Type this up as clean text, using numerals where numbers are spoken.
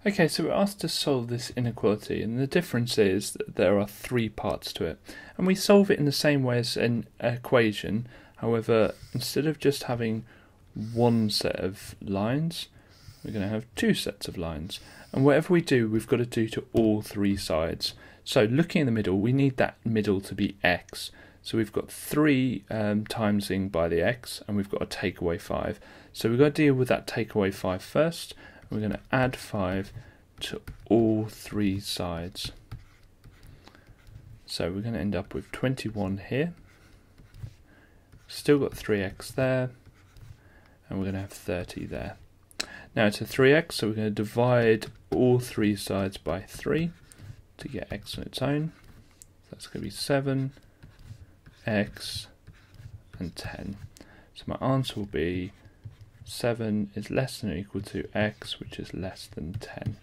Okay, so we're asked to solve this inequality, and the difference is that there are three parts to it. And we solve it in the same way as an equation. However, instead of just having one set of lines, we're going to have two sets of lines. And whatever we do, we've got to do to all three sides. So looking in the middle, we need that middle to be x. So we've got 3 timesing by the x, and we've got to take away 5. So we've got to deal with that take away 5 first. We're going to add 5 to all three sides. So we're going to end up with 21 here. Still got 3x there, and we're going to have 30 there. Now it's a 3x, so we're going to divide all three sides by 3 to get x on its own. So that's going to be 7, x, and 10. So my answer will be 7 is less than or equal to x, which is less than 10.